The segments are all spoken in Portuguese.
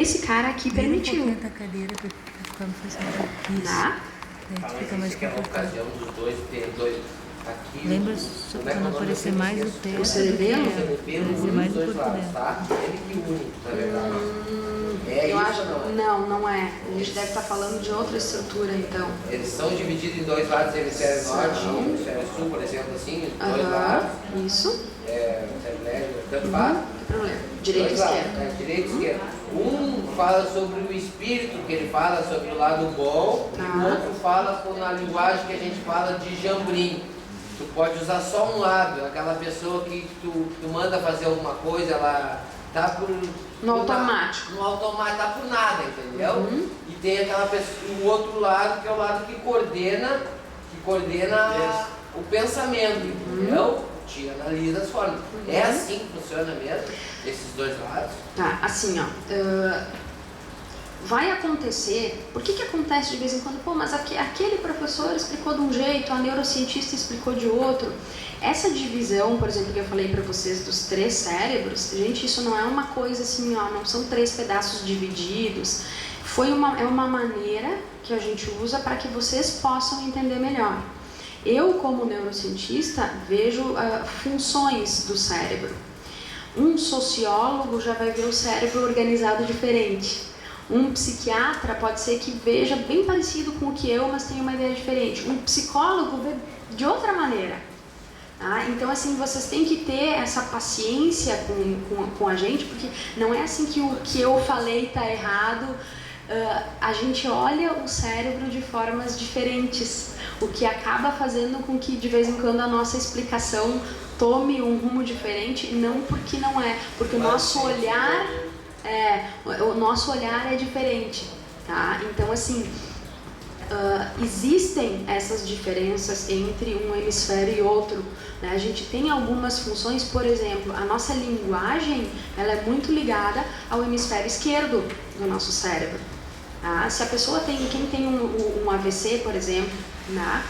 esse cara aqui permitiu. Um da cadeira pra ficar no Facebook. Isso. Tá? Daí fica mais complicado. Dos dois, tem dois. Aqui, Lembra só pra não aparecer mais o teto O cerebelo? aparecer mais o corpo dela. Tá? Ele que une, na verdade. Eu isso acho, ou não é. A gente deve estar falando de outra estrutura, então. Eles são divididos em dois lados, hemisfério norte e hemisfério sul, por exemplo, assim, dois lados. Isso. Hemisfério leste, tanto faz. Não tem problema. Direito e Dois lados, esquerdo. direito e esquerdo. Um fala sobre o espírito, que ele fala sobre o lado bom, e o outro fala na linguagem que a gente fala de jambrim. Tu pode usar só um lado, aquela pessoa que tu manda fazer alguma coisa, ela tá por... No automático. No automático, tá por nada, entendeu? E tem aquela pessoa, o outro lado, que é o lado que coordena o pensamento, entendeu? Te analisa as formas. É assim que funciona mesmo, esses dois lados? Tá, assim, ó. Vai acontecer, por que acontece de vez em quando? Pô, mas aquele professor explicou de um jeito, a neurocientista explicou de outro. Essa divisão, por exemplo, que eu falei para vocês dos 3 cérebros, gente, isso não é uma coisa assim, ó, não são 3 pedaços divididos. É uma maneira que a gente usa para que vocês possam entender melhor. Eu, como neurocientista, vejo funções do cérebro. Um sociólogo já vai ver o cérebro organizado diferente. Um psiquiatra pode ser que veja bem parecido com o que eu, mas tenha uma ideia diferente. Um psicólogo vê de outra maneira. Tá? Então, assim, vocês têm que ter essa paciência com a gente, porque não é assim que o que eu falei está errado. A gente olha o cérebro de formas diferentes, o que acaba fazendo com que de vez em quando a nossa explicação tome um rumo diferente, não porque não é, porque o nosso olhar é diferente, tá? Então, assim, existem essas diferenças entre um hemisfério e outro, né? A gente tem algumas funções, por exemplo, a nossa linguagem, ela é muito ligada ao hemisfério esquerdo do nosso cérebro. Tá? Se a pessoa quem tem um AVC, por exemplo, né,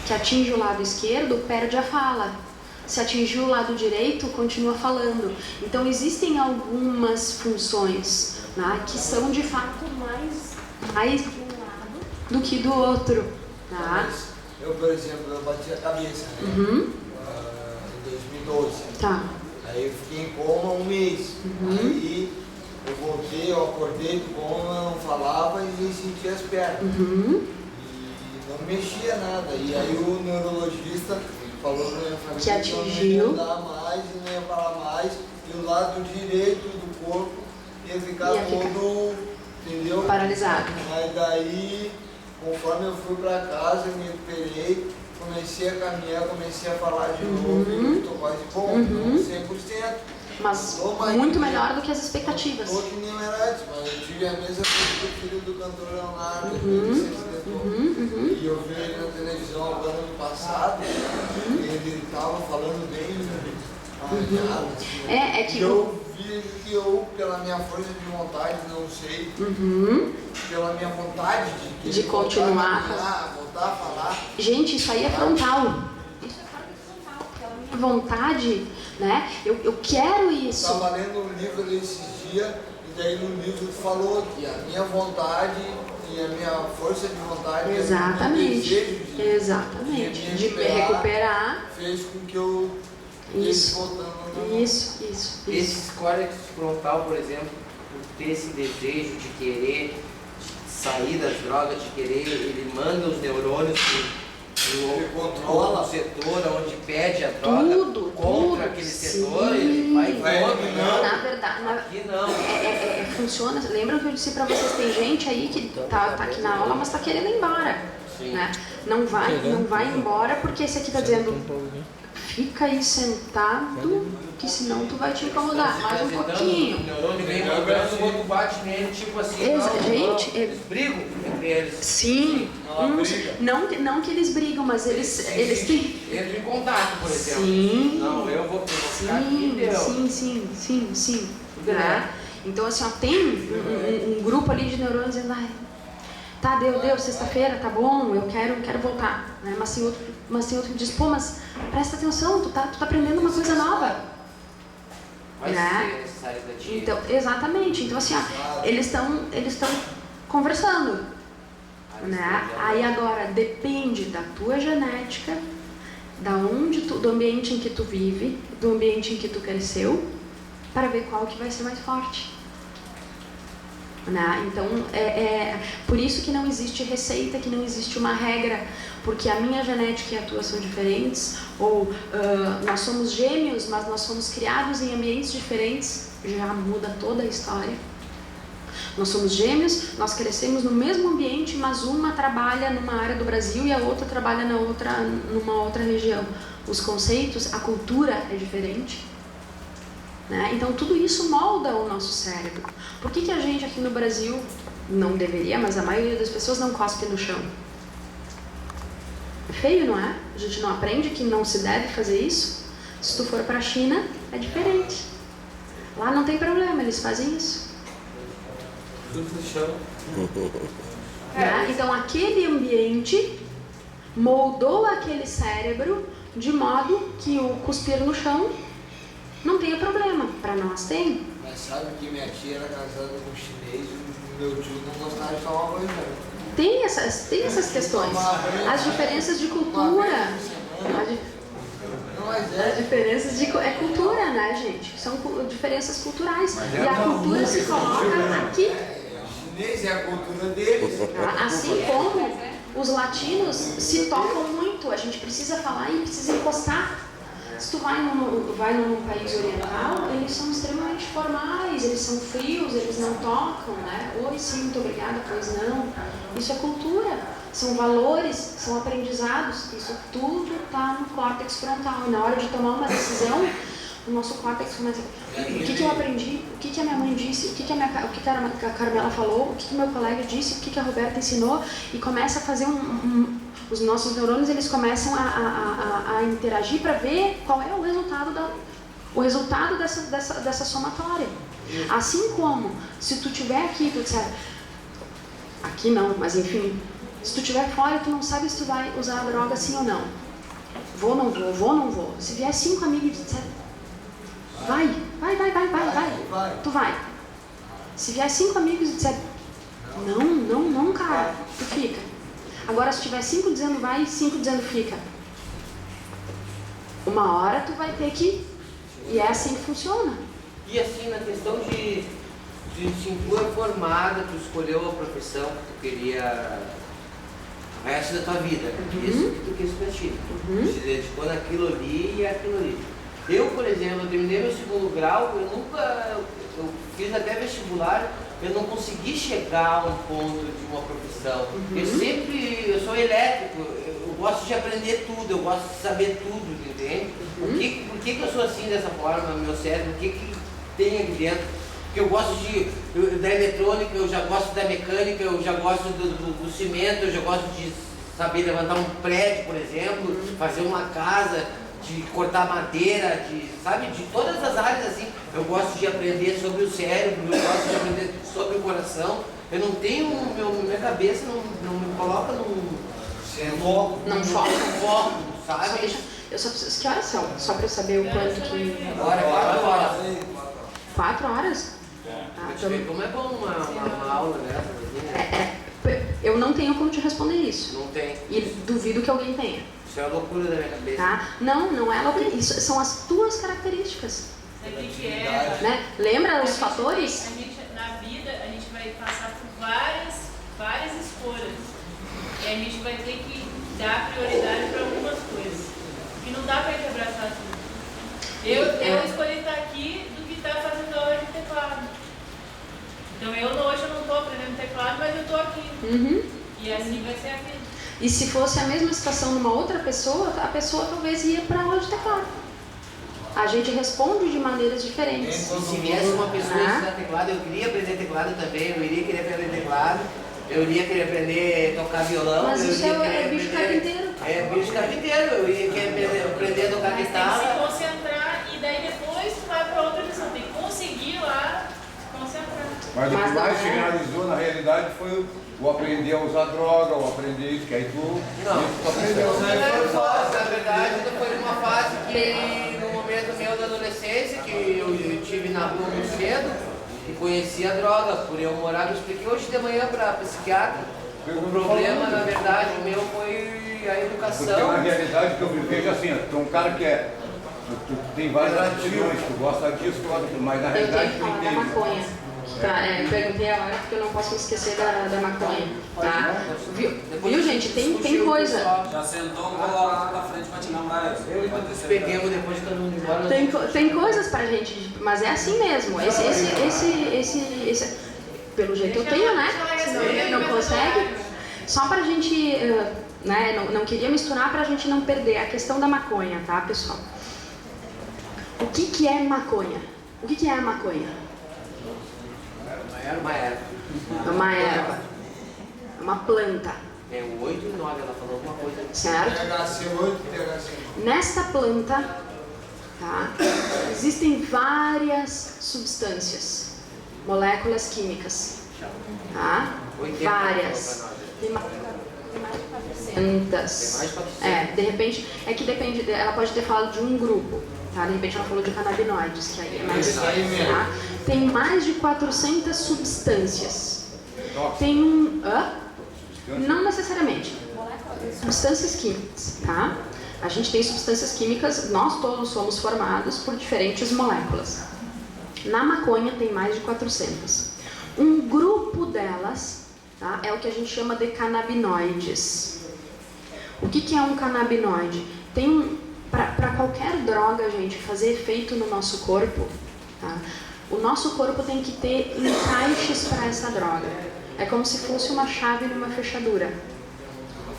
que atinge o lado esquerdo, perde a fala. Se atingir o lado direito, continua falando. Então, existem algumas funções, né, que são de fato mais de um lado do que do outro. Tá? Eu, por exemplo, eu bati a cabeça, né? Em 2012. Tá. Aí eu fiquei em coma um mês. Aí eu voltei, eu acordei do coma, não falava e nem sentia as pernas. E não mexia nada. E aí o neurologista falou pra minha família que atingiu. não ia andar mais e não ia falar mais. E o lado direito do corpo ia ficar todo, entendeu? Paralisado. Mas daí, conforme eu fui pra casa, me recuperei, comecei a caminhar, comecei a falar de novo e estou quase bom, 100%. Mas muito melhor do que as expectativas. Não que nem era antes, mas eu tive a mesma coisa com o filho do cantor Leonardo, ele se acidentou. E eu vi ele na televisão agora ano passado, ele estava falando bem arranhado. Assim, eu vi que eu, pela minha força de vontade, não sei, pela minha vontade de continuar, voltar a falar. Gente, isso aí é frontal. Isso é frontal, pela minha vontade, né? Eu quero isso. Eu estava lendo um livro esses dias, e daí no livro falou que a minha vontade e a minha força de vontade, exatamente, de me recuperar, fez com que eu isso, voltando. Isso. Esse córtex frontal, por exemplo, por ter esse desejo de querer sair das drogas, de querer, ele manda os neurônios controla o setor onde pede a droga contra aquele setor, ele vai contra. Na verdade, aqui não. Funciona. Lembra que eu disse pra vocês, tem gente aí que tá aqui na aula, mas tá querendo ir embora. Né? Não vai embora porque esse aqui tá dizendo, fica aí sentado, que senão tu vai te incomodar. Mais um pouquinho. O neurônio vem cobrando, o outro bate nele, tipo assim. Gente, eles brigam entre eles. Sim. Não que eles brigam, mas eles têm. Entram em contato, por exemplo. Sim. Não, eu vou ficar aqui, deu. Sim. Né? Então, assim, ó, tem um grupo ali de neurônios dizendo, tá, deu, sexta-feira, tá bom, eu quero voltar. Né? Mas tem outro que diz, pô, mas presta atenção, tu tá aprendendo uma coisa nova. Vai né? ser necessário da tia. Então, exatamente. Então, assim, ó, eles estão conversando, né? Aí agora depende da tua genética, do ambiente em que tu vive, do ambiente em que tu cresceu, para ver qual que vai ser mais forte. Né? Então, por isso que não existe receita, que não existe uma regra, porque a minha genética e a tua são diferentes, ou nós somos gêmeos, mas nós somos criados em ambientes diferentes, já muda toda a história. Nós somos gêmeos, nós crescemos no mesmo ambiente, mas uma trabalha numa área do Brasil e a outra trabalha numa outra região. Os conceitos, a cultura é diferente. Né? Então tudo isso molda o nosso cérebro. Por que a gente aqui no Brasil não deveria, mas a maioria das pessoas não cospe no chão? É feio, não é? A gente não aprende que não se deve fazer isso. Se tu for para a China, é diferente. Lá não tem problema, eles fazem isso. Tudo no chão. Né? Então aquele ambiente moldou aquele cérebro de modo que o cuspir no chão não tenha problema. Para nós tem. Mas sabe que minha tia era casada com um chinês e meu tio não gostava de tomar banho. Tem essas questões. As diferenças de cultura. As diferenças é cultura, né, gente? São diferenças culturais. E a cultura se coloca aqui. O chinês é a cultura deles. Assim como os latinos se tocam muito. A gente precisa falar e precisa encostar. Se tu vai num país oriental, eles são extremamente formais, eles são frios, eles não tocam, né? Oi, sim, muito obrigada, pois não. Isso é cultura, são valores, são aprendizados, isso tudo está no córtex frontal. E na hora de tomar uma decisão, o nosso córtex começa o que eu aprendi, o que a minha mãe disse, o que a Carmela falou, o que meu colega disse, o que a Roberta ensinou, e começa a fazer os nossos neurônios, eles começam a interagir para ver qual é o resultado dessa somatória. Assim como, se tu estiver aqui, tu disser, aqui não, mas enfim, se tu estiver fora, tu não sabe se tu vai usar a droga sim ou não. Vou ou não vou, vou ou não vou. Se vier 5 amigos e disser, vai, tu vai. Se vier 5 amigos e disser, não, cara, tu fica. Agora, se tiver 5 dizendo vai e 5 dizendo fica, uma hora tu vai ter que... E é assim que funciona. E assim, na questão de tu é formada, tu escolheu a profissão que tu queria o resto da tua vida. Isso que tu quis pra ti. Tu se dedicou naquilo ali e aquilo ali. Eu, por exemplo, eu terminei meu segundo grau, eu fiz até vestibular, eu não consegui chegar a um ponto de uma profissão. Eu sou elétrico, eu gosto de aprender tudo, eu gosto de saber tudo, entende? Por que eu sou assim dessa forma, meu cérebro, o que tem aqui dentro? Porque eu gosto da eletrônica, eu já gosto da mecânica, eu já gosto do cimento, eu já gosto de saber levantar um prédio, por exemplo, fazer uma casa, de cortar madeira, de todas as áreas assim. Eu gosto de aprender sobre o cérebro, eu gosto de aprender sobre o coração. Eu não tenho, minha cabeça não me coloca foco, sabe? Eu só preciso, que horas são? Só para eu saber o quanto que... Agora é 4 horas. 4 horas? Como é bom uma aula dessa? Eu não tenho como te responder isso. Não tem. E duvido que alguém tenha. Isso é a loucura da minha cabeça. Tá? Não é loucura. Isso são as tuas características. Né? Lembra os fatores? Na vida, a gente vai passar por várias escolhas. E a gente vai ter que dar prioridade para algumas coisas. E não dá para a gente abraçar tudo. Eu escolhi estar aqui do que estar fazendo aula de teclado. Então hoje eu não estou aprendendo teclado, mas eu estou aqui. E assim vai ser a vida. E se fosse a mesma situação numa outra pessoa, a pessoa talvez ia para aula de teclado. A gente responde de maneiras diferentes. Se viesse uma pessoa ensinar teclado, eu queria aprender teclado também, eu iria querer aprender teclado, eu iria querer aprender a tocar violão. Mas isso é bicho carpinteiro. É bicho carpinteiro, eu iria querer aprender a tocar guitarra. Tem que se concentrar e daí depois tu vai para outra lição. Tem que conseguir lá concentrar. Mas o que mais se realizou na realidade foi o aprender a usar droga, o aprender isso, que aí tu aprendeu. Não foi fácil, na verdade, foi uma fase que no momento medo meu da adolescência, que eu tive na rua muito cedo, e conhecia a droga, por eu morar, eu expliquei hoje de manhã para psiquiatra. O problema, na verdade, meu foi a educação. Porque na realidade que eu vejo assim, tu é um cara que é. Tu tem várias atitudes, tu gosta disso, tu gosta disso, mas na Eu realidade tenho que tu falar da entende. maconha. Tá, perguntei agora porque eu não posso me esquecer da maconha. Tá? Viu, gente? Tem coisa. Já sentou, coloca lá pra frente pra te namorar. Eu peguemos depois que eu não embora. Tem coisas pra gente, mas é assim mesmo. Esse pelo jeito eu tenho, né? Senão ele não consegue. Só pra gente, né? Não queria misturar pra gente não perder a questão da maconha, tá, pessoal? O que é maconha? O que é a maconha? Uma erva. É uma erva. É uma planta. É o 8 e 9, ela falou alguma coisa. Certo? THC 8 e THC 9. Nesta planta, tá, existem várias substâncias, moléculas químicas. Tá? Várias. Tem mais de 400. De repente, que depende, ela pode ter falado de um grupo. Tá? De repente ela falou de canabinoides, que aí é mais. Tá? Tem mais de 400 substâncias. Tem não necessariamente. Substâncias químicas, tá? A gente tem substâncias químicas, nós todos somos formados por diferentes moléculas. Na maconha tem mais de 400. Um grupo delas, tá, é o que a gente chama de canabinoides. O que é um canabinoide? Para qualquer droga, gente, fazer efeito no nosso corpo, tá? O nosso corpo tem que ter encaixes para essa droga. É como se fosse uma chave numa fechadura.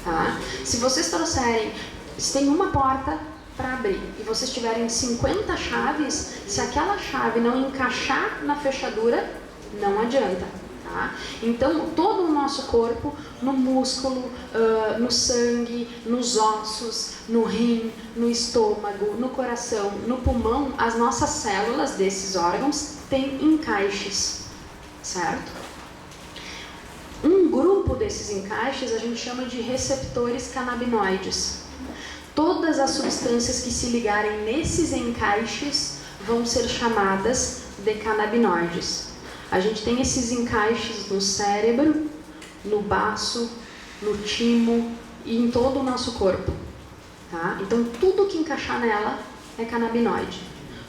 Tá? Se vocês trouxerem, se tem uma porta para abrir e vocês tiverem 50 chaves, se aquela chave não encaixar na fechadura, não adianta. Tá? Então, todo o nosso corpo, no músculo, no sangue, nos ossos, no rim, no estômago, no coração, no pulmão, as nossas células desses órgãos têm encaixes, certo? Um grupo desses encaixes a gente chama de receptores canabinoides. Todas as substâncias que se ligarem nesses encaixes vão ser chamadas de canabinoides. A gente tem esses encaixes no cérebro, no baço, no timo e em todo o nosso corpo. Tá? Então, tudo que encaixar nela é canabinoide.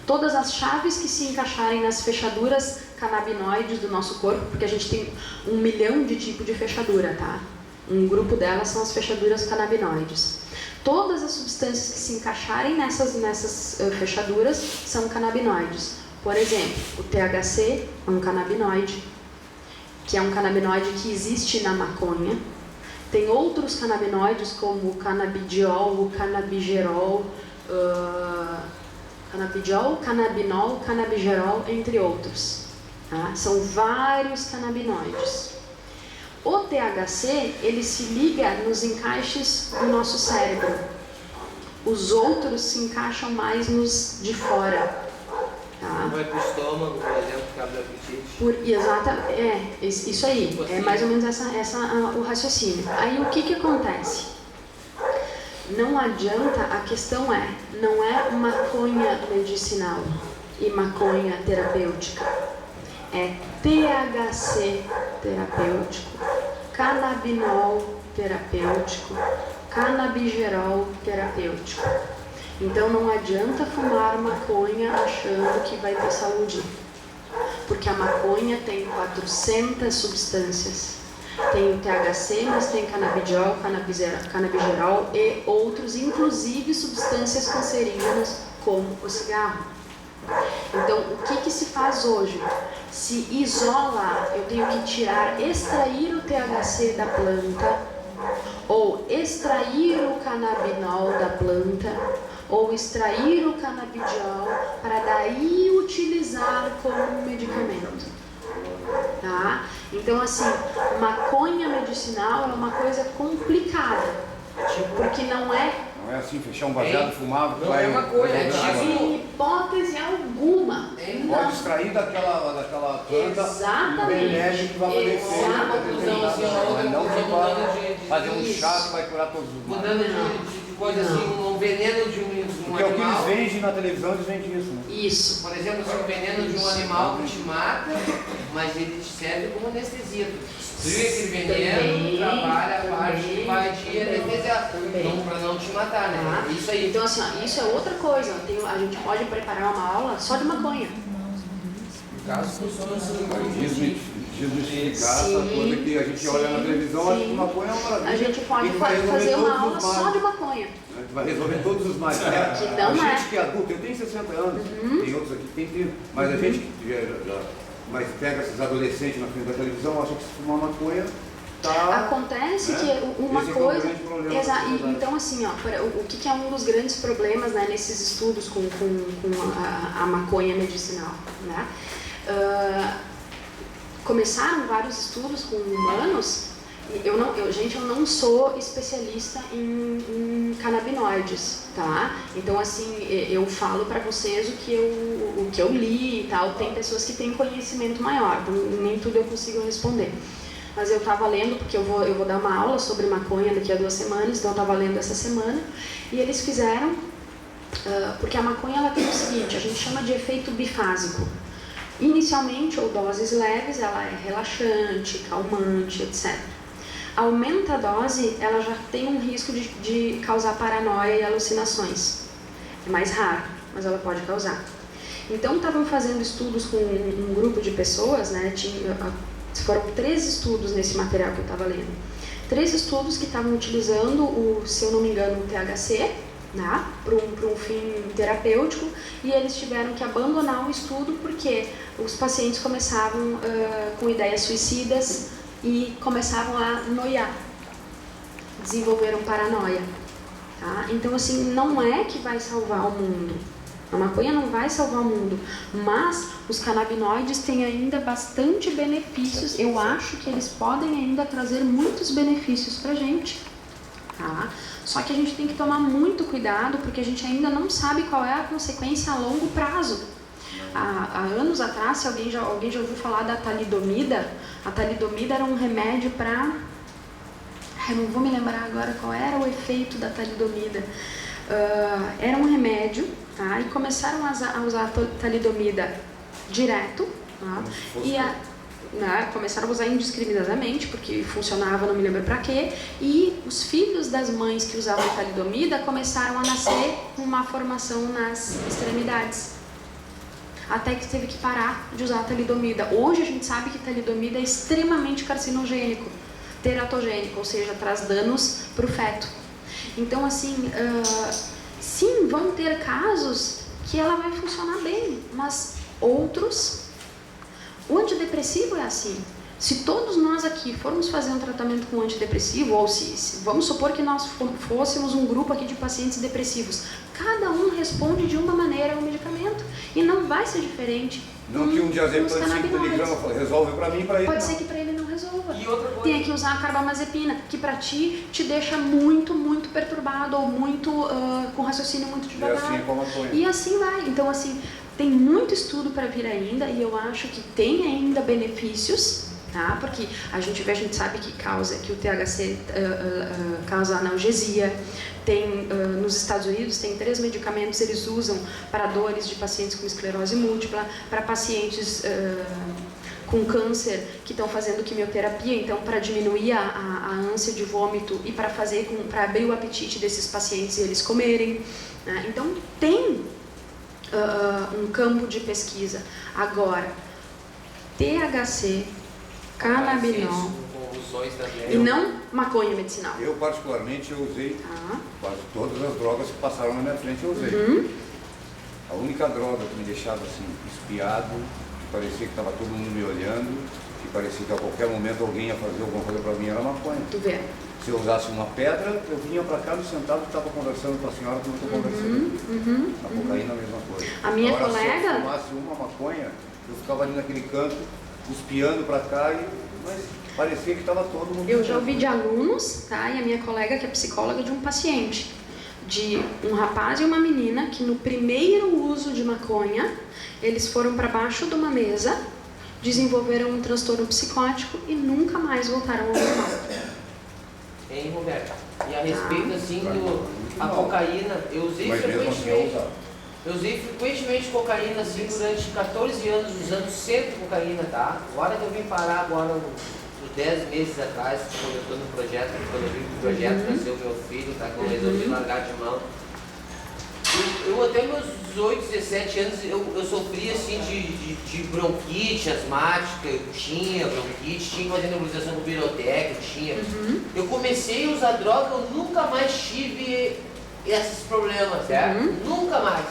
Todas as chaves que se encaixarem nas fechaduras canabinoides do nosso corpo, porque a gente tem 1 milhão de tipos de fechadura, tá? Um grupo delas são as fechaduras canabinoides. Todas as substâncias que se encaixarem nessas fechaduras são canabinoides. Por exemplo, o THC é um canabinoide, que é um canabinoide que existe na maconha. Tem outros canabinoides como o canabidiol, o canabigerol, canabinol, canabigerol, entre outros. Tá? São vários canabinoides. O THC, ele se liga nos encaixes do nosso cérebro. Os outros se encaixam mais nos de fora. Tá? Vai para o estômago, por exemplo, que abre o apetite. Exatamente, isso aí. É mais ou menos o raciocínio. Aí o que acontece? Não adianta, a questão não é maconha medicinal e maconha terapêutica. É THC terapêutico, canabinol terapêutico, canabigerol terapêutico. Então não adianta fumar maconha achando que vai ter saúde, porque a maconha tem 400 substâncias. Tem o THC, mas tem canabidiol, canabigerol e outros, inclusive substâncias cancerígenas como o cigarro. Então, o que se faz hoje? Se isola, eu tenho que extrair o THC da planta, ou extrair o canabinol da planta, ou extrair o canabidiol para daí utilizar como medicamento. Tá? Então, assim, maconha medicinal é uma coisa complicada, porque não é assim, fechar um baseado fumável. Não é maconha, em hipótese alguma. Pode extrair daquela planta Exatamente. um remédio que vai favorecer, Exatamente. mas não que vai fazer um chá que vai curar todos os males. Mudando de coisa assim, um veneno de um Porque é o que animal. eles vendem na televisão, eles vendem isso, né? Isso. Por exemplo, assim, o veneno de um animal que te mata, mas ele te serve como anestesia. Tu viu aquele veneno, trabalha a parte que vai te anestesiar, para não te matar, né? Isso aí. Então assim, ó, isso é outra coisa. A gente pode preparar uma aula só de maconha. No caso, funciona assim. Desmistificar essa coisa que a gente olha na televisão, acha que maconha é uma maravilha. A gente pode fazer uma aula só de maconha. A gente vai resolver todos os males. Que não A gente que é adulto, eu tenho 60 anos, tem outros aqui que tem 30, mas a gente que mas pega esses adolescentes na frente da televisão, acha que se fumar maconha, tá... Acontece né? que uma Esse coisa... é o grande problema da sociedade. Então assim, ó, o que é um dos grandes problemas, né, nesses estudos com a maconha medicinal, né? Começaram vários estudos com humanos. Gente, eu não sou especialista em canabinoides, tá? Então, assim, eu falo para vocês o que eu li e tal. Tem pessoas que têm conhecimento maior, então nem tudo eu consigo responder. Mas eu estava lendo, porque eu vou dar uma aula sobre maconha daqui a 2 semanas, então eu estava lendo essa semana, e eles fizeram, porque a maconha ela tem o seguinte, a gente chama de efeito bifásico. Inicialmente, ou doses leves, ela é relaxante, calmante, etc. Aumenta a dose, ela já tem um risco de causar paranoia e alucinações. É mais raro, mas ela pode causar. Então, estavam fazendo estudos com um grupo de pessoas, né? Foram 3 estudos nesse material que eu estava lendo. 3 estudos que estavam utilizando, se eu não me engano, o THC, né, para um fim terapêutico, e eles tiveram que abandonar o estudo porque os pacientes começavam com ideias suicidas e começavam a noiar, desenvolveram paranoia. Tá? Então, assim, não é que vai salvar o mundo. A maconha não vai salvar o mundo, mas os canabinoides têm ainda bastante benefícios. Eu acho que eles podem ainda trazer muitos benefícios para a gente. Tá? Só que a gente tem que tomar muito cuidado, porque a gente ainda não sabe qual é a consequência a longo prazo. Há anos atrás, se alguém já ouviu falar da talidomida, a talidomida era um remédio para... Eu não vou me lembrar agora qual era o efeito da talidomida. Era um remédio, tá? E começaram a usar a talidomida direto, tá? Começaram a usar indiscriminadamente, porque funcionava, não me lembro para quê, e os filhos das mães que usavam talidomida começaram a nascer com uma formação nas extremidades, até que teve que parar de usar a talidomida. Hoje a gente sabe que talidomida é extremamente carcinogênico, teratogênico, ou seja, traz danos para o feto. Então, assim, sim, vão ter casos que ela vai funcionar bem, mas outros... O antidepressivo é assim. Se todos nós aqui formos fazer um tratamento com antidepressivo, ou se vamos supor que nós fôssemos um grupo aqui de pacientes depressivos, cada um responde de uma maneira ao medicamento e não vai ser diferente. Não que um diazepam 5 miligramas resolve para mim, para ele pode não. ser que para ele não resolva. E outra coisa... Tem que usar a carbamazepina, que para ti te deixa muito, muito perturbado ou muito com raciocínio muito devagar. E assim como a maconha. E assim vai. Então, assim, tem muito estudo para vir ainda e eu acho que tem ainda benefícios, tá? Porque a gente sabe que o THC causa analgesia. Tem, nos Estados Unidos tem 3 medicamentos eles usam para dores de pacientes com esclerose múltipla, para pacientes com câncer que estão fazendo quimioterapia, então para diminuir a ânsia de vômito e para abrir o apetite desses pacientes e eles comerem, né? Então tem um campo de pesquisa. Agora, THC, canabinol e não maconha medicinal. Eu particularmente usei quase todas as drogas que passaram na minha frente, eu usei. A única droga que me deixava assim espiado, que parecia que estava todo mundo me olhando, que parecia que a qualquer momento alguém ia fazer alguma coisa para mim, era maconha. Tu vê? Se eu usasse uma pedra, eu vinha para cá, me sentava e estava conversando com a senhora como eu estou conversando. A cocaína a mesma coisa. A minha agora, colega... se eu fumasse uma maconha, eu ficava ali naquele canto, espiando para cá, mas parecia que estava todo mundo... Eu já ouvi de alunos, tá? E a minha colega, que é psicóloga, de um paciente, de um rapaz e uma menina, que no primeiro uso de maconha, eles foram para baixo de uma mesa, desenvolveram um transtorno psicótico e nunca mais voltaram ao normal. Hein, Roberto? E a respeito, assim, a cocaína, eu usei Mas mesmo assim eu frequentemente. usava. Eu usei frequentemente cocaína, assim, durante 14 anos, usando sempre cocaína, tá? Agora que eu vim parar, agora, uns 10 meses atrás, quando eu estou no projeto, quando eu vim pro projeto, nasceu meu filho, tá? Que eu resolvi largar de mão. Eu até meus 18, 17 anos, eu sofria, assim, de bronquite asmática, eu tinha bronquite, tinha fazendo nebulização com pirotec, eu tinha. Eu comecei a usar droga, eu nunca mais tive esses problemas, certo? Nunca mais,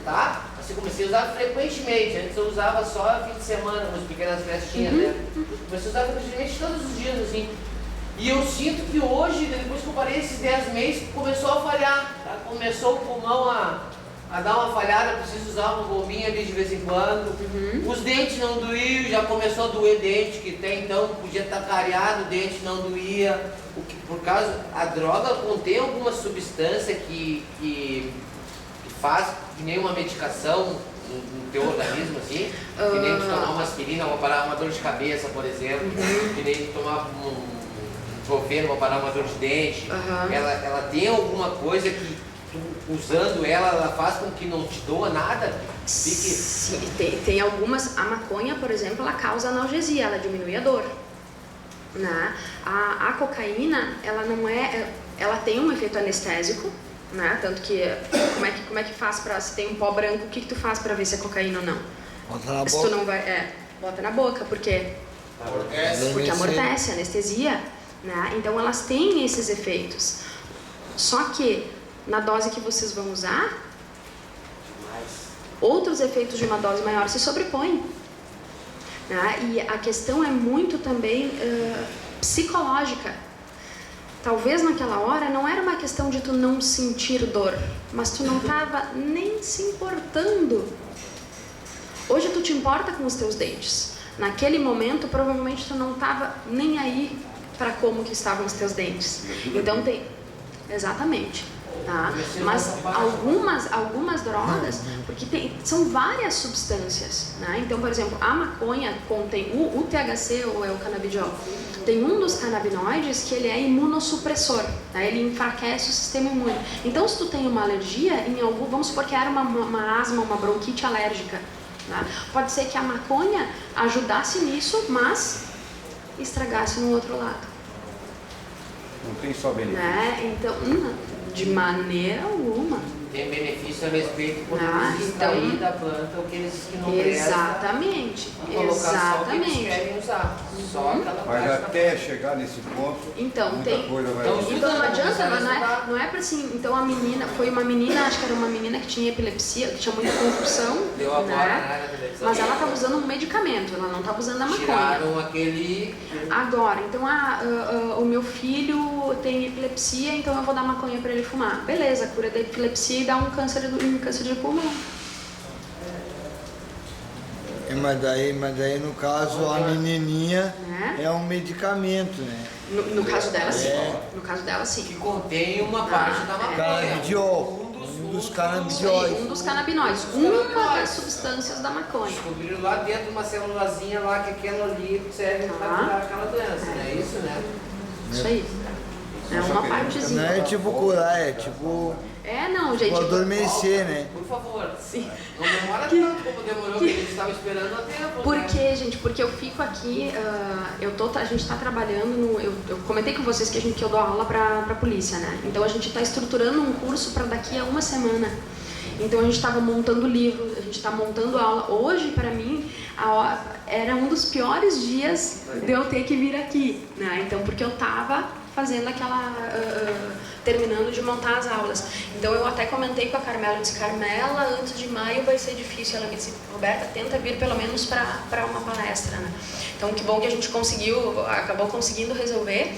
tá? Assim, comecei a usar frequentemente, antes eu usava só fim de semana, umas pequenas festinhas, né? Comecei a usar frequentemente todos os dias, assim. E eu sinto que hoje, depois que eu parei esses 10 meses, começou a falhar, tá? Começou o pulmão a dar uma falhada, preciso usar uma bombinha ali de vez em quando. Os dentes não doíam, já começou a doer dente, que até então podia estar cariado, o dente não doía. Por causa, a droga contém alguma substância que faz que nem uma medicação no teu organismo, assim, que nem tu tomar uma aspirina, uma dor de cabeça, por exemplo, que nem tu tomar ibuprofeno para parar uma dor de dente. Ela tem alguma coisa que tu, usando ela faz com que não te doa nada? Sim, tem algumas. A maconha, por exemplo, ela causa analgesia, ela diminui a dor. Né? A cocaína, ela não é, ela tem um efeito anestésico, né? Tanto que como é que faz para, se tem um pó branco, o que tu faz para ver se é cocaína ou não? Bota na se boca. tu não vai, bota na boca, porque amortece, anestesia, né? Então elas têm esses efeitos. Só que na dose que vocês vão usar, outros efeitos de uma dose maior se sobrepõem. E a questão é muito também psicológica. Talvez naquela hora não era uma questão de tu não sentir dor, mas tu não estava nem se importando. Hoje tu te importa com os teus dentes. Naquele momento provavelmente tu não estava nem aí para como que estavam os teus dentes. Então tem... Exatamente. Tá? Mas algumas drogas, porque são várias substâncias, né? Então, por exemplo, a maconha contém o THC, ou é o canabidiol, tem um dos canabinoides que ele é imunossupressor, tá? Ele enfraquece o sistema imune. Então, se tu tem uma alergia, vamos supor que era uma asma, uma bronquite alérgica, tá? Pode ser que a maconha ajudasse nisso, mas estragasse no outro lado. Não tem só benefício. Né? Então, de maneira alguma. Tem benefício a respeito quando eles extrair da planta aqueles que não prestam. Exatamente. E colocar só o que eles querem usar. Só aquela Mas parte. até chegar nesse ponto, então, muita coisa vai então não adianta, não é pra assim. Então a menina, foi uma menina, acho que era uma menina que tinha epilepsia, que tinha muita convulsão. Deu a bola, né? Mas ela estava usando um medicamento, ela não estava usando a maconha. Tiraram aquele... Agora, então o meu filho tem epilepsia, então eu vou dar maconha para ele fumar. Beleza, cura da epilepsia e dá um câncer de pulmão. Mas daí no caso a menininha é um medicamento, né? No caso dela, sim. No caso dela, sim. Que contém uma parte da maconha. Canabidiol. Um dos canabinoides. Um dos canabinoides. Uma das substâncias da maconha. Descobriram lá dentro uma célulazinha lá que aquela ali serve para curar aquela doença, não é isso, né? Isso aí. É uma partezinha. Não é tipo curar, é tipo... não, gente. Tipo adormecer, né? Por favor. Sim. Não demora tanto como demorou, que a gente estava esperando há tempo. Por né? quê, gente? Porque eu fico aqui, a gente está trabalhando eu comentei com vocês que eu dou aula para a polícia, né? Então a gente está estruturando um curso para daqui a uma semana. Então a gente estava montando livro, a gente está montando aula. Hoje, para mim, era um dos piores dias de eu ter que vir aqui, né? Então, porque eu estava fazendo terminando de montar as aulas. Então eu até comentei com a Carmela, eu disse, Carmela, antes de maio vai ser difícil. Ela me disse, Roberta, tenta vir pelo menos para uma palestra, né? Então que bom que a gente acabou conseguindo resolver.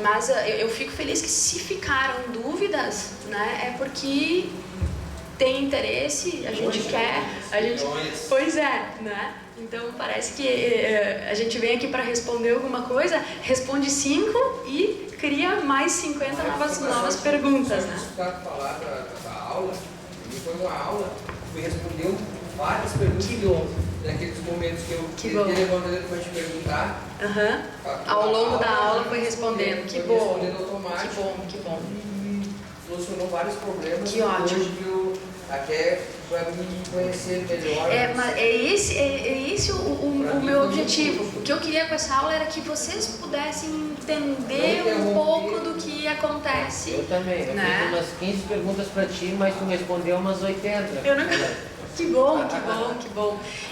Mas eu fico feliz que se ficaram dúvidas, né, é porque tem interesse, a gente quer, pois é, né? Então parece que a gente vem aqui para responder alguma coisa, responde 5 e cria mais 50 novas perguntas, né? Falar da aula, foi uma aula, fui responder várias perguntas naqueles momentos que eu tentei levantando para te perguntar. Ao longo da aula foi respondendo. Que bom. Respondendo automático. Que bom. E solucionou vários problemas. Que ótimo. Hoje eu até para me conhecer melhor. É esse o meu objetivo. O que eu queria com essa aula era que vocês pudessem entender um pouco do que acontece. Eu também. Eu fiz umas 15 perguntas para ti, mas tu respondeu umas 80. Que bom.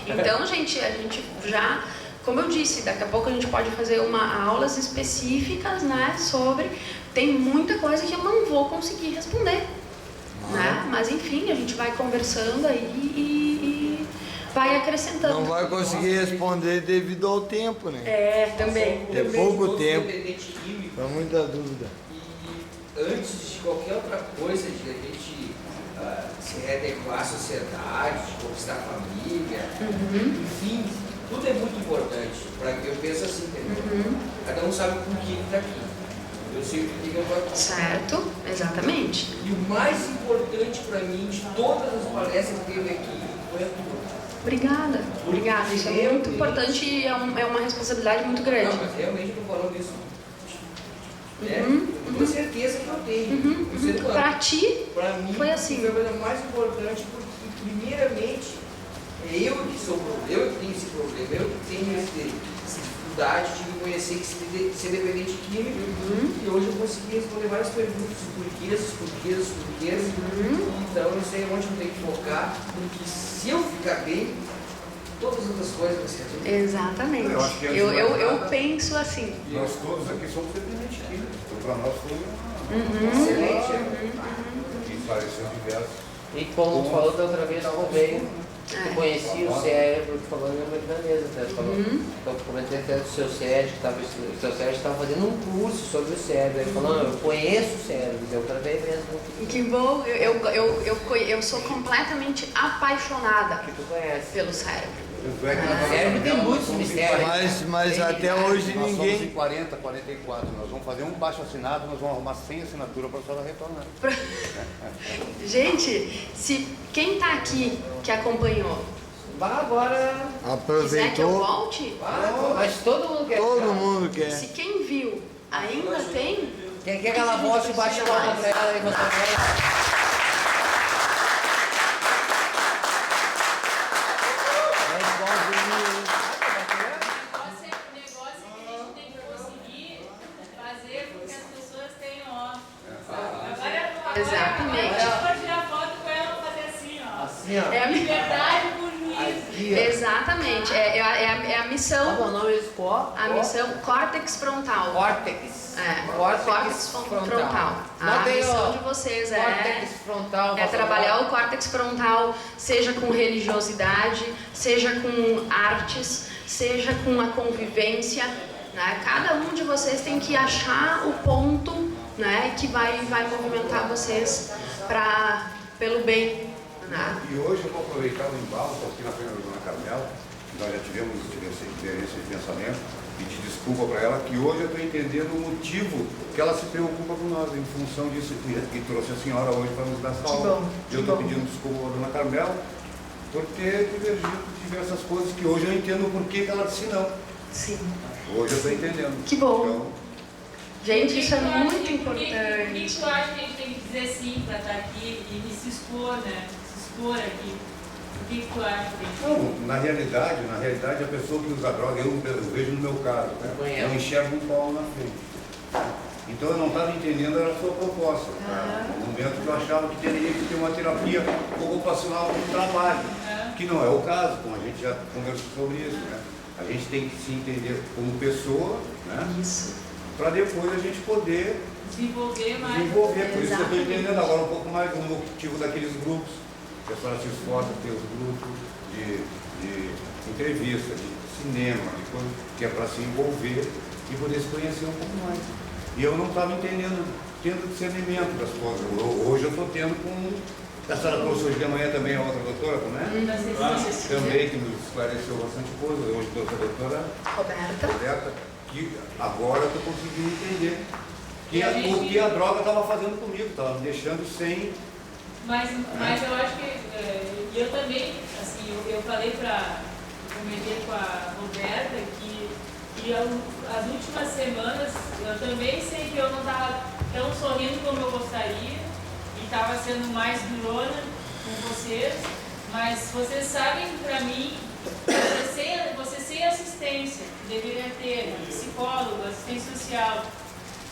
Então, gente, a gente já, como eu disse, daqui a pouco a gente pode fazer aulas específicas, né, sobre... Tem muita coisa que eu não vou conseguir responder. Né? Mas enfim, a gente vai conversando aí e vai acrescentando. Não vai conseguir responder devido ao tempo, né? Também. É pouco tempo. Dá muita dúvida. E antes de qualquer outra coisa, de a gente se readequar à sociedade, de conquistar a família, enfim, tudo é muito importante. Eu penso assim, entendeu? Cada um sabe com quem está aqui. Eu sei o que eu vou aqui. Certo, exatamente. E o mais importante para mim de todas as palestras que teve aqui foi a tua. Obrigada. Isso é muito importante e é uma responsabilidade muito grande. Não, mas realmente eu estou falando isso. Com certeza que eu tenho. Para ti, pra mim, foi assim. Foi a coisa mais importante porque, primeiramente, é eu que tenho esse problema, eu que tenho essa dificuldade de me conhecer, que ser dependente químico. E hoje eu consegui responder várias perguntas, porquês. Então eu sei onde eu tenho que focar, porque se eu ficar bem, todas as outras coisas vão ser tudo. Exatamente. Eu penso assim. Nós todos aqui somos dependentes químicos, então para nós foi Excelente. E pareceu diverso. E como tu falou da outra vez, tu veio. Tu conhecia o cérebro, tu falou na mesa, né? Eu comentei até do seu Sérgio, o seu Sérgio estava fazendo um curso sobre o cérebro. Ele falou, eu conheço o cérebro, deu para ver mesmo. Que bom, eu sou completamente apaixonada pelo cérebro. O cérebro tem muitos mistérios. Mas até hoje Nós ninguém... somos em 40, 44. Nós vamos fazer um baixo assinado, nós vamos arrumar 100 assinaturas para a senhora retornar. Gente, quem está aqui que acompanhou, Vá agora. quiser que eu Aproveitou, volte, Mas todo mundo quer. todo mundo quer. se quem viu ainda tem, Quem quer que ela volte e bate palma pra ela e você vai. Exatamente. Agora eu vou tirar foto com ela e fazer assim, ó. Assim, ó. É a Liberdade por juízo. Aqui, ó. Exatamente, é a missão. Qual é o nome desse pó? A missão córtex frontal. Córtex. Córtex frontal. A missão de vocês Córtex frontal. é trabalhar o córtex frontal, seja com religiosidade, seja com artes, seja com a convivência. Né? Cada um de vocês tem que achar o ponto, né, que vai movimentar vocês pelo bem. Né? E hoje eu vou aproveitar o embalo, estou aqui na frente da dona Carmela, nós já tivemos essa diferença de pensamento, e te desculpa para ela, que hoje eu estou entendendo o motivo que ela se preocupa com nós, em função disso, e trouxe a senhora hoje para nos dar essa aula. Eu estou pedindo desculpa à dona Carmela por ter divergido de diversas coisas que hoje eu entendo o porquê que ela disse não. Sim. Hoje eu estou entendendo. Que bom. Então, gente, isso é muito Por que importante. tu acha que a gente tem que dizer sim para estar aqui e se expor, né? Se expor aqui. O que tu acha que tem que não, na realidade, a pessoa que usa droga, eu vejo no meu caso, né? Eu enxergo um pau na frente. Então eu não estava entendendo a sua proposta. No momento que eu achava que teria que ter uma terapia ocupacional no trabalho, que não é o caso, como a gente já conversou sobre isso, né? A gente tem que se entender como pessoa, né? Isso. Para depois a gente poder desenvolver mais? desenvolver. Por isso que eu estou entendendo agora um pouco mais do motivo daqueles grupos. A pessoa se esforça ter os grupos de entrevista, de cinema, de coisa, que é para se envolver e poder se conhecer um pouco mais. E eu não estava entendendo, tendo discernimento das coisas. Hoje eu estou tendo com... A senhora trouxe hoje de manhã também a outra doutora, não é? Também, que nos esclareceu bastante coisa. Hoje trouxe a doutora Roberta, que agora eu estou conseguindo entender o que a droga estava fazendo comigo, estava me deixando sem... Mas eu acho que eu também, assim, assim, eu falei comentei com a Roberta que as últimas semanas eu também sei que eu não estava tão sorrindo como eu gostaria e estava sendo mais durona com vocês, mas vocês sabem que para mim, você sem assistência, que deveria ter psicólogo, assistência social,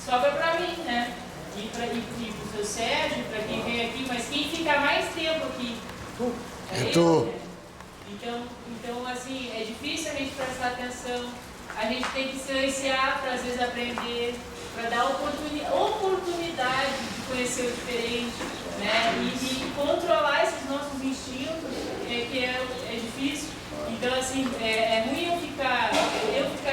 sobra para mim, né? E para o seu Sérgio, para quem vem aqui, mas quem fica mais tempo aqui é eu, né? Então, assim, é difícil a gente prestar atenção, a gente tem que silenciar para às vezes aprender, para dar oportunidade de conhecer o diferente, né? E controlar esses nossos instintos, que é difícil. Então, assim, é ruim eu ficar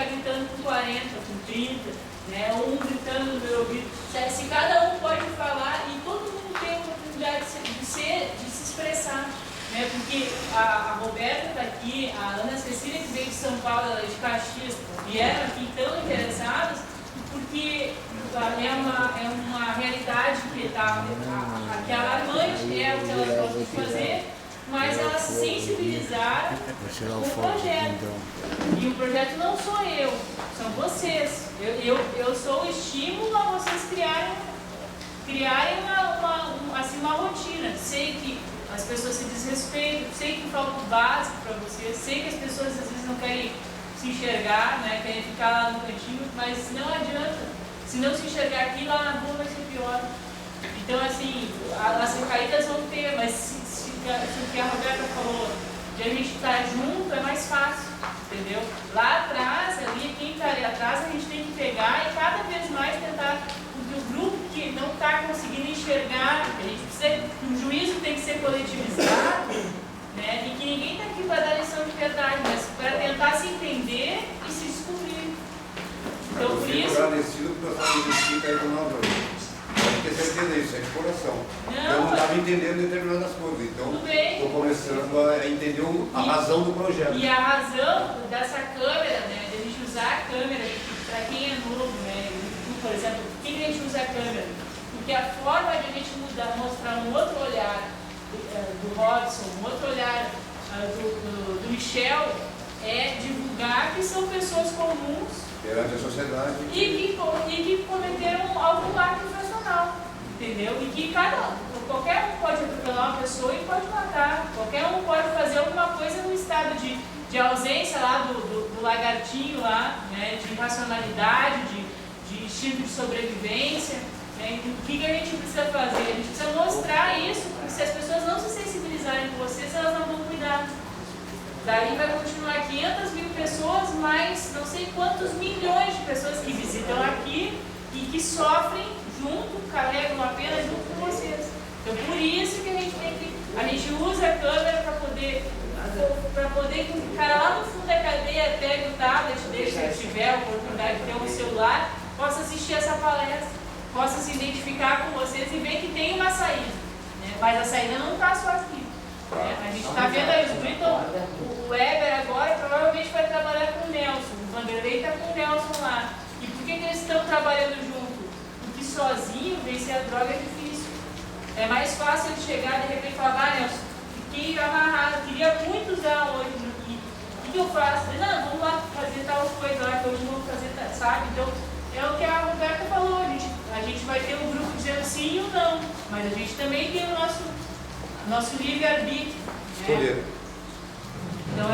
gritando com 40, com 30, né? Ou um gritando no meu ouvido. Se cada um pode falar e todo mundo tem a oportunidade de se expressar. Né? Porque a Roberta está aqui, a Ana Cecília, que veio de São Paulo, ela é de Caxias, vieram aqui tão interessados, porque é uma realidade que está aqui alarmante, é o que elas gostam de fazer, mas elas se sensibilizaram com o projeto. E o projeto não sou eu, são vocês. Eu sou o estímulo a vocês criarem uma rotina. Sei que as pessoas se desrespeitam, sei que falta o básico para vocês, sei que as pessoas às vezes não querem se enxergar, né, querem ficar lá no cantinho, mas não adianta. Se não se enxergar aqui, lá na rua vai ser pior. Então, assim, as recaídas vão ter, mas se o que a Roberta falou, de a gente estar junto, é mais fácil, entendeu? Lá atrás, ali, quem está ali atrás, a gente tem que pegar e cada vez mais tentar, porque o grupo que não está conseguindo enxergar, a gente precisa, o juízo tem que ser coletivizado, né? E que ninguém está aqui para dar lição de verdade, mas para tentar se entender e se descobrir. Então, por isso... Eu agradecido por estar investindo aí com nós hoje. Pode ter certeza disso, é de coração. Eu não estava entendendo determinadas coisas, então estou começando a entender a razão do projeto. E a razão dessa câmera, né, de a gente usar a câmera, para quem é novo, né, por exemplo, por que a gente usa a câmera? Porque a forma de a gente mostrar um outro olhar do Robson, um outro olhar do Michel, é divulgar que são pessoas comuns perante a sociedade e que cometeram algum ato infracional, entendeu? E que qualquer um pode atropelar uma pessoa e pode matar, qualquer um pode fazer alguma coisa no estado de ausência lá do lagartinho lá, né, de irracionalidade, de instinto de sobrevivência, né? O que a gente precisa fazer? A gente precisa mostrar isso, porque se as pessoas não se sensibilizarem com vocês, elas não vão cuidar. Daí vai continuar 500 mil pessoas, mais não sei quantos milhões de pessoas que visitam aqui e que sofrem junto, carregam a pena junto com vocês. Então por isso que a gente usa a câmera para poder que o cara lá no fundo da cadeia pegue o tablet dele, se ele tiver a oportunidade de ter um celular, possa assistir essa palestra, possa se identificar com vocês e ver que tem uma saída. Né? Mas a saída não está só aqui. A gente está vendo aí o Britton, o Weber agora provavelmente vai trabalhar com o Nelson, o Vanderlei está com o Nelson lá. E por que eles estão trabalhando junto? Porque sozinho vencer a droga é difícil. É mais fácil ele chegar de repente e falar, Nelson, fiquei amarrado, queria muito usar hoje aqui. O que eu faço? Não, vamos lá fazer tal coisa lá, que hoje vamos fazer, sabe? Então, é o que a Roberta falou, a gente vai ter um grupo dizendo sim ou não, mas a gente também tem o nosso livre-arbítrio. Né? Então,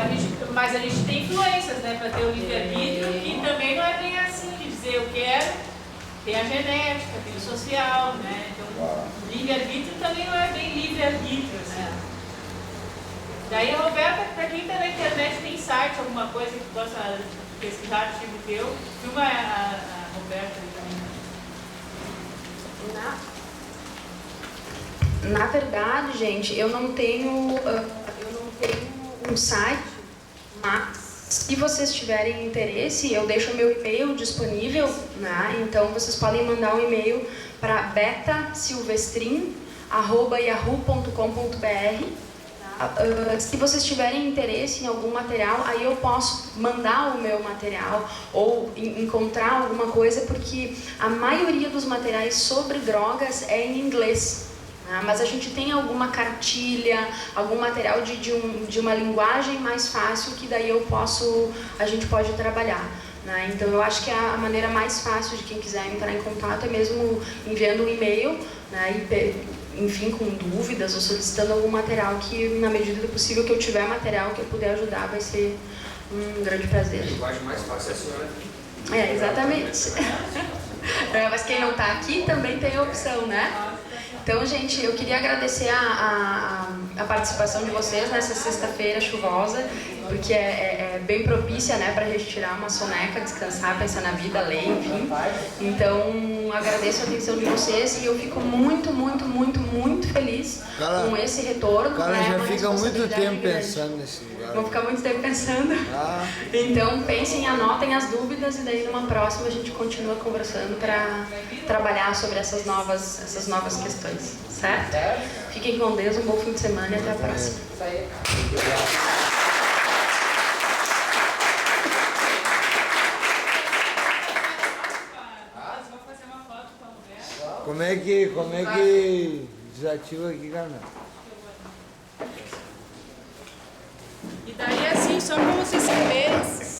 mas a gente tem influências, né, para ter o livre-arbítrio, e também não é bem assim, de dizer eu quero, tem a genética, tem o social, né? Então, o livre-arbítrio também não é bem livre-arbítrio, assim. Daí a Roberta, para quem está na internet, tem site, alguma coisa que possa pesquisar artigo teu, filma a Roberta também. Na verdade, gente, eu não tenho um site, mas se vocês tiverem interesse, eu deixo o meu e-mail disponível, né? Então vocês podem mandar um e-mail para betasilvestrin@yahoo.com.br. Se vocês tiverem interesse em algum material, aí eu posso mandar o meu material ou encontrar alguma coisa, porque a maioria dos materiais sobre drogas é em inglês. Mas a gente tem alguma cartilha, algum material de uma linguagem mais fácil que daí a gente pode trabalhar. Né? Então eu acho que a maneira mais fácil de quem quiser entrar em contato é mesmo enviando um e-mail, né? Enfim, com dúvidas ou solicitando algum material que, na medida do possível que eu tiver material que eu puder ajudar, vai ser um grande prazer. A linguagem mais fácil é a senhora. Exatamente. Mas quem não está aqui também tem a opção, né? Então, gente, eu queria agradecer a participação de vocês nessa sexta-feira chuvosa, porque é bem propícia, né, para a gente tirar uma soneca, descansar, pensar na vida, ler, enfim. Então, agradeço a atenção de vocês e eu fico muito, muito, muito, muito feliz com esse retorno. O cara né, já uma fica muito responsabilidade tempo grande. pensando nesse lugar. Vou ficar muito tempo pensando. Então, pensem, anotem as dúvidas e daí numa próxima a gente continua conversando para trabalhar sobre essas novas questões, certo? Fiquem com Deus, um bom fim de semana e até a próxima. Isso aí. Como é que desativa aqui, cara? E daí assim, só para vocês saberem,